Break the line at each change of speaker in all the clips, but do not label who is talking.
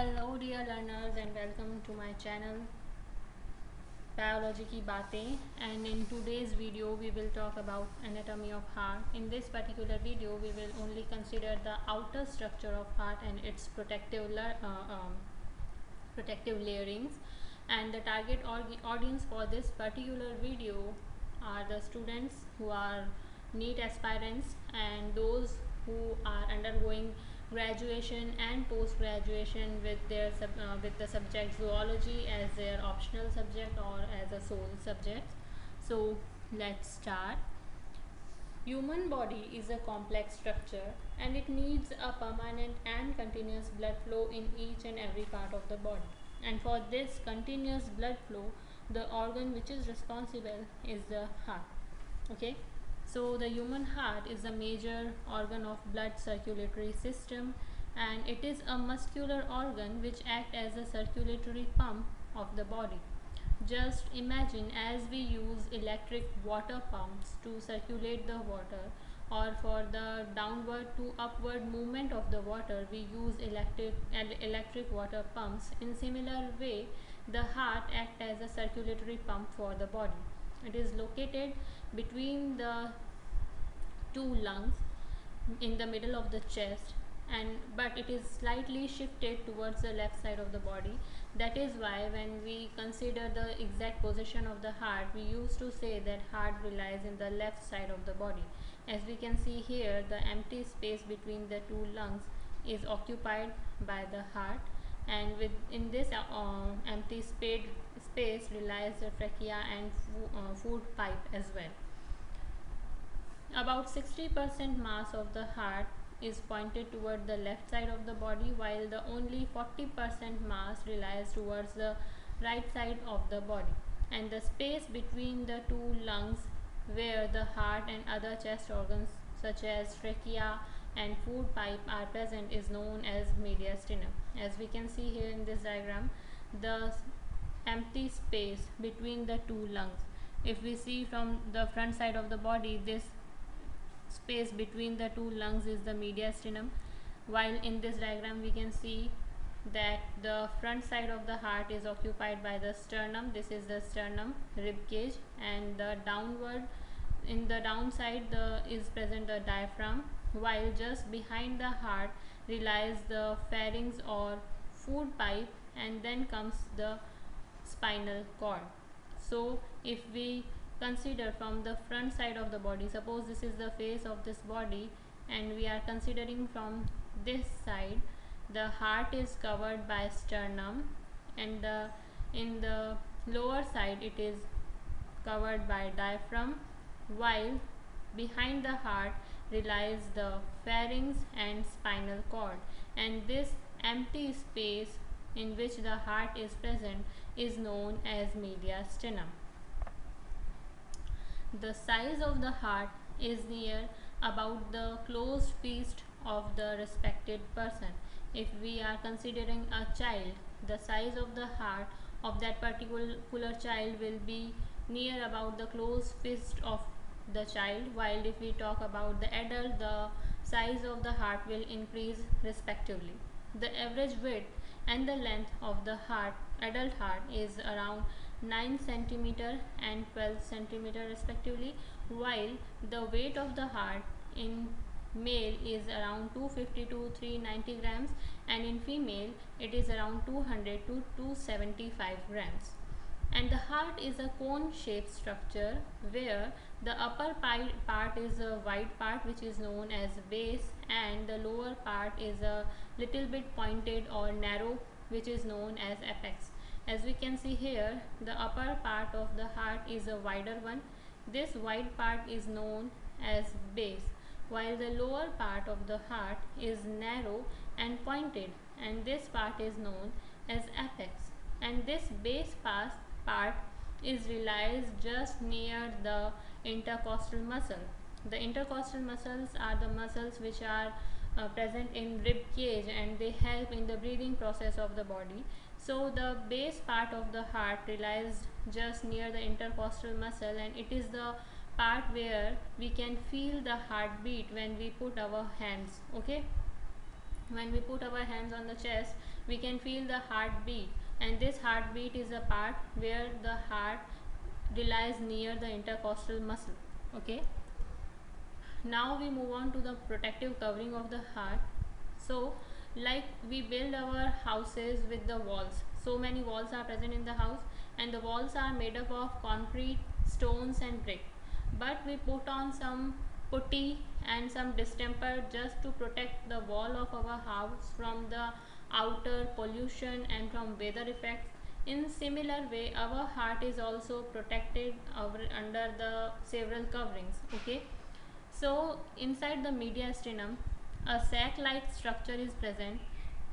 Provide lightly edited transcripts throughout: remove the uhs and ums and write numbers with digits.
Hello dear learners and welcome to my channel Biology की बातें, and in today's video we will talk about anatomy of heart. In this particular video we will only consider the outer structure of heart and its protective layerings, and the target audience for this particular video are the students who are NEET aspirants and those who are undergoing graduation and post graduation with the subject zoology as their optional subject or as a sole subject. So let's start. Human body is a complex structure and it needs a permanent and continuous blood flow in each and every part of the body. And for this continuous blood flow, the organ which is responsible is the heart. Okay, so the human heart is a major organ of blood circulatory system, and it is a muscular organ which acts as a circulatory pump of the body. Just imagine, as we use electric water pumps to circulate the water, or for the downward to upward movement of the water we use electric water pumps. In similar way, the heart acts as a circulatory pump for the body. It is located between the two lungs in the middle of the chest, and but it is slightly shifted towards the left side of the body. That is why when we consider the exact position of the heart, we used to say that heart relies in the left side of the body. As we can see here, the empty space between the two lungs is occupied by the heart, and within this empty space relies the trachea and food pipe as well. About 60% mass of the heart is pointed toward the left side of the body, while the only 40% mass relies towards the right side of the body. And the space between the two lungs where the heart and other chest organs such as trachea and food pipe are present is known as mediastinum. As we can see here in this diagram, the empty space between the two lungs. If we see from the front side of the body, this space between the two lungs is the mediastinum, while in this diagram we can see that the front side of the heart is occupied by the sternum. This is the sternum rib cage, and the downward in the downside is present the diaphragm, while just behind the heart relies the pharynx or food pipe, and then comes the spinal cord. So if we consider from the front side of the body, suppose this is the face of this body and we are considering from this side, the heart is covered by sternum, and in the lower side it is covered by diaphragm, while behind the heart relies the pharynx and spinal cord, and this empty space in which the heart is present is known as mediastinum. The size of the heart is near about the closed fist of the respected person. If we are considering a child, the size of the heart of that particular child will be near about the closed fist of the child, while if we talk about the adult, the size of the heart will increase respectively. The average width and the length of the adult heart is around 9 cm and 12 cm respectively, while the weight of the heart in male is around 250 to 390 grams, and in female it is around 200 to 275 grams. And the heart is a cone shaped structure where the upper part is a wide part which is known as base, and the lower part is a little bit pointed or narrow which is known as apex. As we can see here, the upper part of the heart is a wider one. This wide part is known as base, while the lower part of the heart is narrow and pointed, and this part is known as apex. And this base part is realized just near the intercostal muscle. The intercostal muscles are the muscles which are present in rib cage, and they help in the breathing process of the body. So the base part of the heart relies just near the intercostal muscle, and it is the part where we can feel the heartbeat when we put our hands. Okay, when we put our hands on the chest, we can feel the heartbeat, and this heartbeat is a part where the heart relies near the intercostal muscle. Okay, now we move on to the protective covering of the heart. So like we build our houses with the walls, so many walls are present in the house, and the walls are made up of concrete, stones and brick, but we put on some putty and some distemper just to protect the wall of our house from the outer pollution and from weather effects. In similar way, our heart is also protected under the several coverings. Okay, so inside the mediastinum, a sac-like structure is present,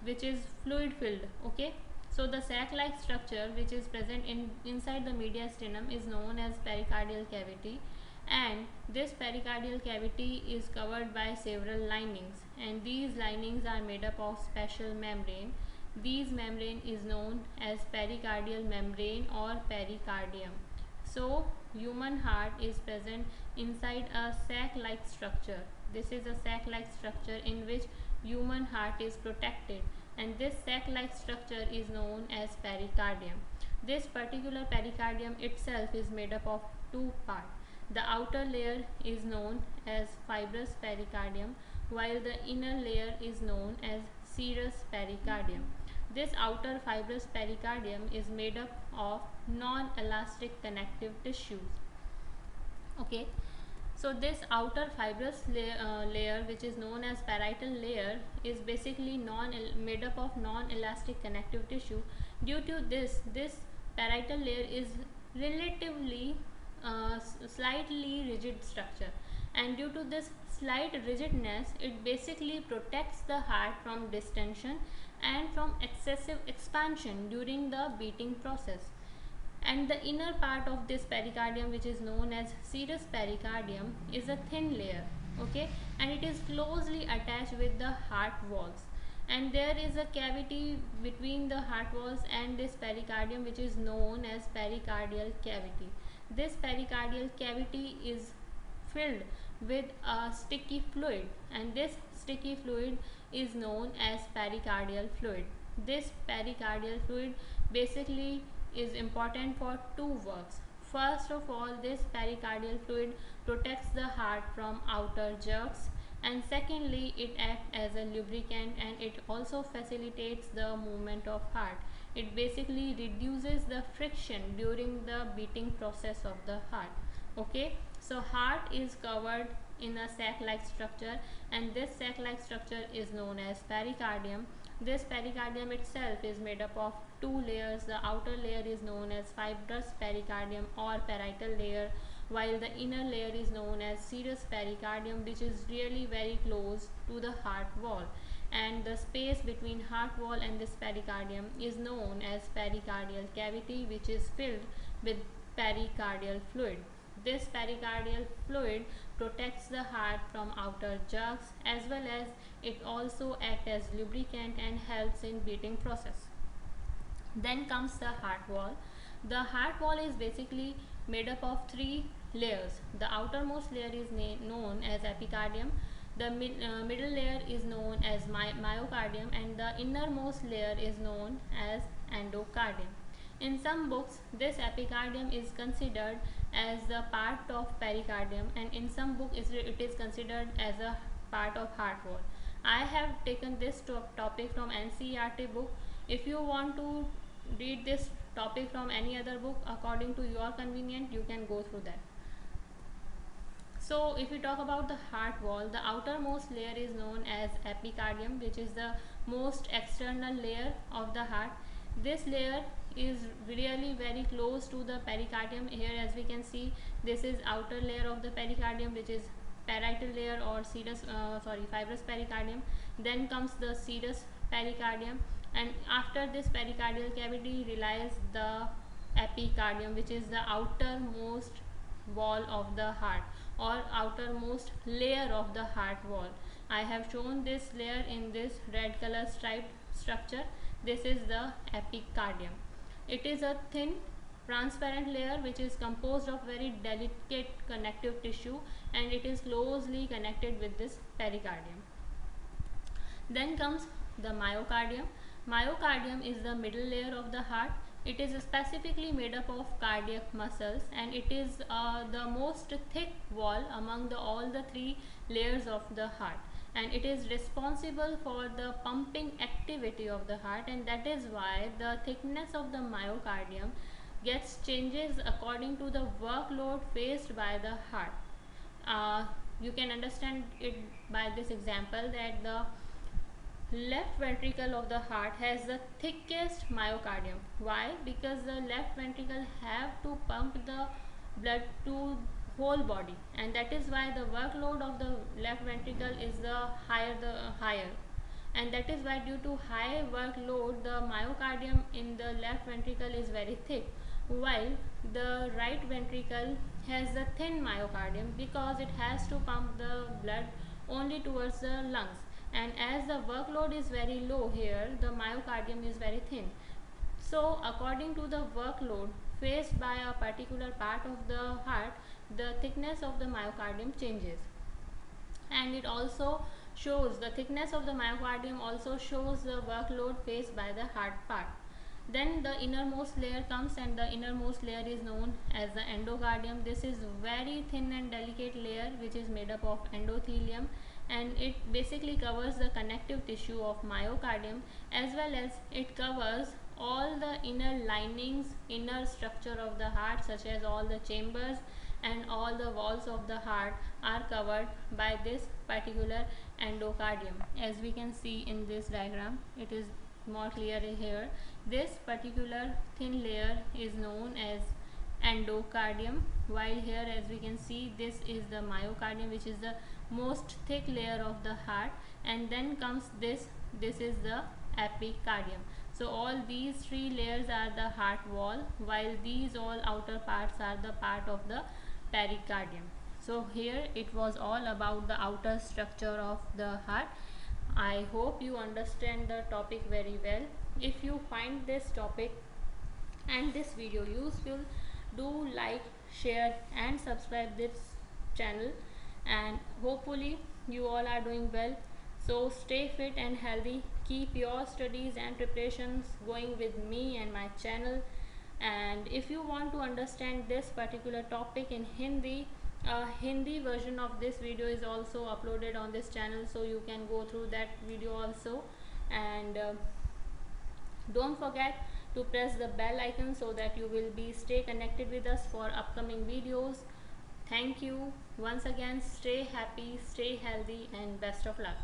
which is fluid filled. Okay, so the sac-like structure which is present inside the mediastinum is known as pericardial cavity, and this pericardial cavity is covered by several linings, and these linings are made up of special membrane. These membrane is known as pericardial membrane or pericardium. So human heart is present inside a sac-like structure. This is a sac-like structure in which human heart is protected, and this sac-like structure is known as pericardium. This particular pericardium itself is made up of two parts. The outer layer is known as fibrous pericardium, while the inner layer is known as serous pericardium. This outer fibrous pericardium is made up of non-elastic connective tissues. Okay, so this outer fibrous layer which is known as parietal layer is basically made up of non-elastic connective tissue. Due to this parietal layer is relatively slightly rigid structure, and due to this slight rigidness, it basically protects the heart from distension and from excessive expansion during the beating process. And the inner part of this pericardium, which is known as serous pericardium, is a thin layer. Okay, and it is closely attached with the heart walls, and there is a cavity between the heart walls and this pericardium which is known as pericardial cavity. This pericardial cavity is filled with a sticky fluid, and this sticky fluid is known as pericardial fluid. This pericardial fluid basically is important for two works. First of all, this pericardial fluid protects the heart from outer jerks, and secondly, it acts as a lubricant, and it also facilitates the movement of heart. It basically reduces the friction during the beating process of the heart. Okay, so heart is covered in a sac-like structure, and this sac-like structure is known as pericardium. This pericardium itself is made up of two layers. The outer layer is known as fibrous pericardium or parietal layer, while the inner layer is known as serous pericardium, which is really very close to the heart wall, and the space between heart wall and this pericardium is known as pericardial cavity, which is filled with pericardial fluid. This pericardial fluid protects the heart from outer jerks, as well as it also acts as lubricant and helps in beating process. Then comes the heart wall. The heart wall is basically made up of three layers. The outermost layer is known as epicardium, the middle layer is known as myocardium, and the innermost layer is known as endocardium. In some books, this epicardium is considered as a part of pericardium, and in some books it is considered as a part of heart wall. I have taken this topic from NCERT book. If you want to read this topic from any other book according to your convenience, you can go through that. So if we talk about the heart wall, the outermost layer is known as epicardium, which is the most external layer of the heart. This layer is really very close to the pericardium. Here, as we can see, this is outer layer of the pericardium, which is parietal layer or fibrous pericardium. Then comes the serous pericardium, and after this pericardial cavity relies the epicardium, which is the outermost wall of the heart or outermost layer of the heart wall. I have shown this layer in this red color striped structure. This is the epicardium. It is a thin transparent layer which is composed of very delicate connective tissue, and it is closely connected with this pericardium. Then comes the myocardium. Myocardium is the middle layer of the heart. It is specifically made up of cardiac muscles, and it is the most thick wall among all the three layers of the heart, and it is responsible for the pumping activity of the heart, and that is why the thickness of the myocardium gets changes according to the workload faced by the heart. uh, you can understand it by this example that the left ventricle of the heart has the thickest myocardium. Why? Because the left ventricle have to pump the blood to whole body, and that is why the workload of the left ventricle is the higher, and that is why due to high workload the myocardium in the left ventricle is very thick, while the right ventricle has the thin myocardium because it has to pump the blood only towards the lungs, and as the workload is very low here, the myocardium is very thin. So according to the workload faced by a particular part of the heart, the thickness of the myocardium changes, and it also shows the thickness of the myocardium also shows the workload faced by the heart part. Then the innermost layer comes, and the innermost layer is known as the endocardium. This is very thin and delicate layer which is made up of endothelium, and it basically covers the connective tissue of myocardium, as well as it covers all the inner linings, inner structure of the heart, such as all the chambers and all the walls of the heart are covered by this particular endocardium. As we can see in this diagram, it is more clear here. This particular thin layer is known as endocardium, while here as we can see this is the myocardium, which is the most thick layer of the heart, and then comes this is the epicardium. So all these three layers are the heart wall, while these all outer parts are the part of the pericardium. So here it was all about the outer structure of the heart. I hope you understand the topic very well. If you find this topic and this video useful, do like, share and subscribe this channel, and hopefully you all are doing well. So stay fit and healthy, keep your studies and preparations going with me and my channel. And if you want to understand this particular topic in Hindi, a Hindi version of this video is also uploaded on this channel, so you can go through that video also. And don't forget to press the bell icon so that you will be stay connected with us for upcoming videos. Thank you once again. Stay happy, stay healthy, and best of luck.